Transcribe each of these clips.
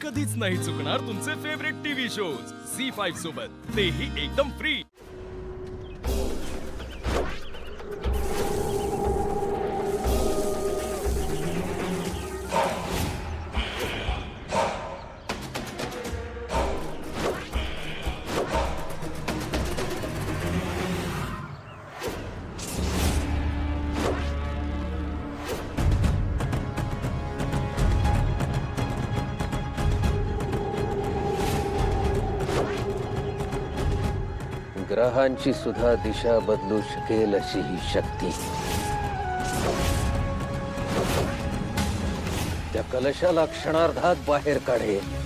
कधीच नाही चुकणार तुमचे फेवरेट टीव्ही शोज झी5 सोबत, तेही एकदम फ्री। ग्रहांची सुद्धा दिशा बदलू शकेल अशी ही शक्ती त्या कलशाला क्षणार्धात बाहेर काढेल।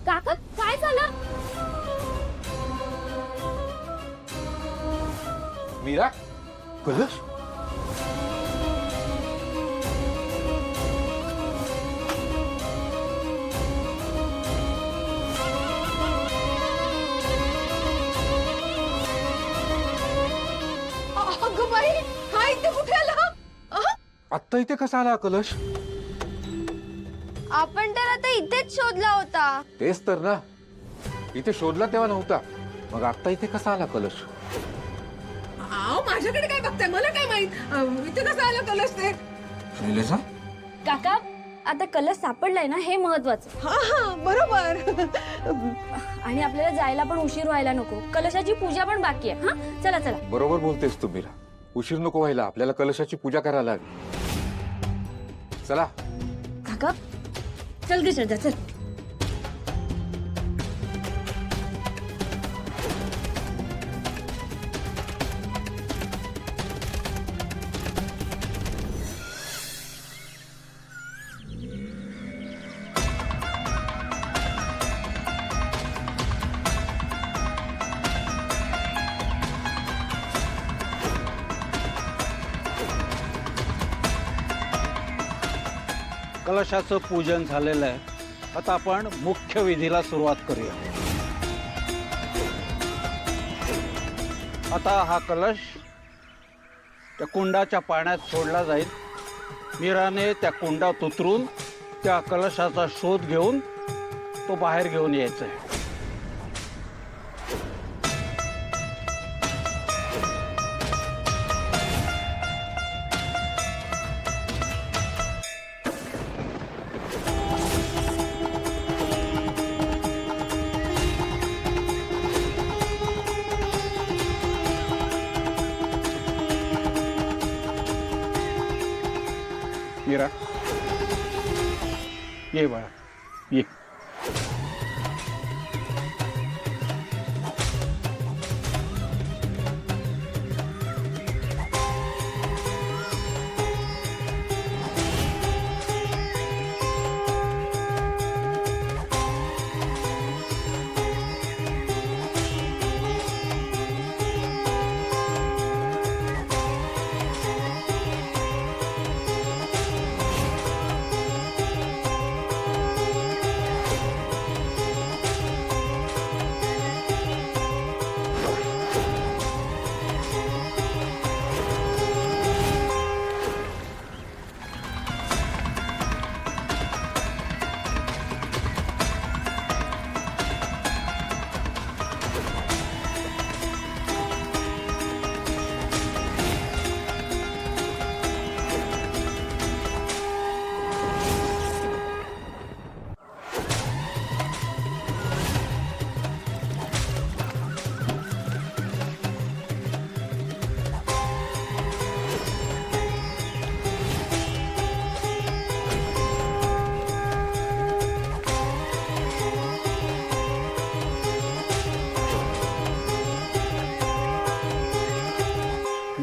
काका काय झालं? मीरा, कलश? अगं बाई, हा इथे कुठे आला? आत्ता इथे कसा आला कलश? आपण तर आता इथेच शोधला होता। तेच तर ना, इथे शोधला तेव्हा नव्हता, मग आत्ता इथे कसा आला कलश? आओ, माझ्याकडे काय बघताय? मला काय माहित इथे कसं आलं कलश ते? शैलेजा, काका आता कलश सापडलाय ना, हे महत्वाचं। हा बरोबर। आणि आपल्याला जायला पण उशीर व्हायला नको, कलशाची पूजा पण बाकी आहे। हा चला चला। बरोबर बोलतेस तू मीरा, उशीर नको व्हायला, आपल्याला कलशाची पूजा करायला हवी। चला। काका चल गे श्रद्धा चल। कलशाचं पूजन झालेलं आहे, आता आपण मुख्य विधीला सुरुवात करूया। आता हा कलश त्या कुंडाच्या पाण्यात सोडला जाईल। मीराने त्या कुंडात उतरून त्या कलशाचा शोध घेऊन तो बाहेर घेऊन यायचा आहे। मीरा, ये बाळा, ये।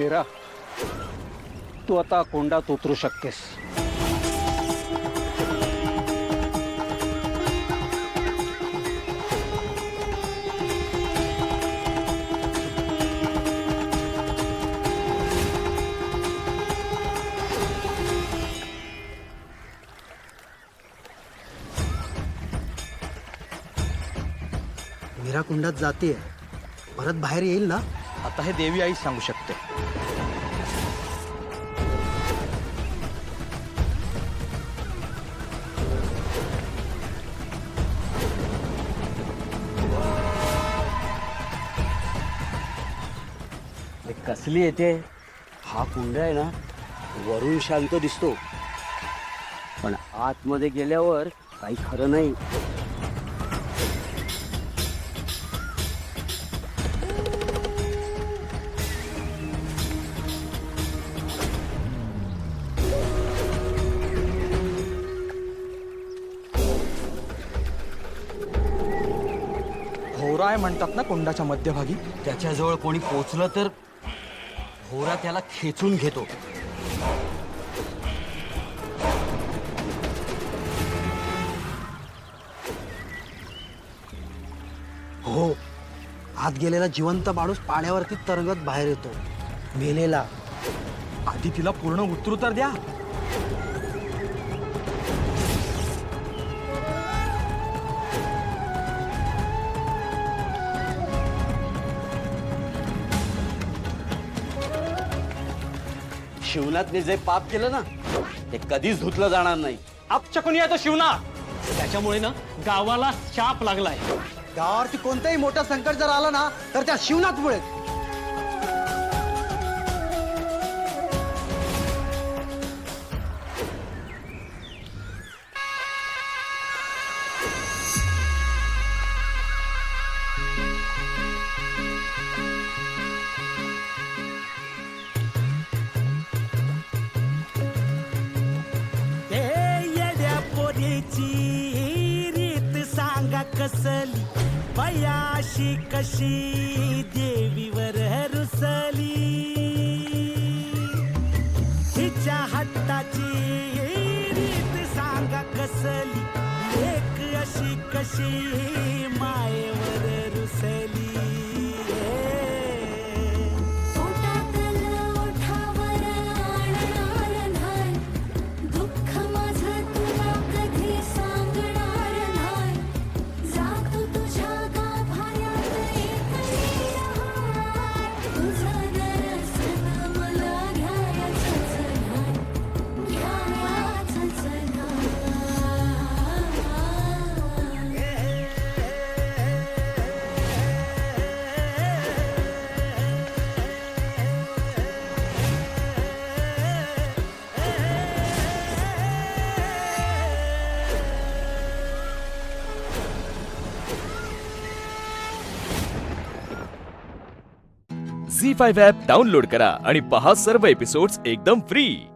मीरा, तू आता कोंडात उतरू शकतेस. मीरा कुंडात जाते परत बाहेर येईल ना? आता हे देवी आई सांगू शकते. कसली येते? हा कुंड आहे ना, वरून शांत दिसतो, पण आतमध्ये गेल्यावर काही खरं नाही. भोवरा आहे म्हणतात ना कुंडाच्या मध्यभागी. त्याच्याजवळ कोणी पोचलं तर भोवरा त्याला खेचून घेतो. हो, आत गेलेला जिवंत माणूस पाण्यावरती तरंगत बाहेर येतो. मेलेला. आधी तिला पूर्ण उतरू तर द्या. शिवनाथने जे पाप केलं ना, ते कधीच धुतलं जाणार नाही. अपचकून येतो शिवना. त्याच्यामुळे ना गावाला शाप लागलाय. गावावरती कोणतंही मोठं संकट जर आलं ना, तर त्या शिवनाथमुळे. रीत सांगा कसली बयाशी कशी देवीवर रुसली. तिच्या हट्टाची रीत सांगा कसली, एक अशी कशी मायेवर रुसली. झी5 ॲप डाउनलोड करा आणि पहा सर्व एपिसोड्स एकदम फ्री.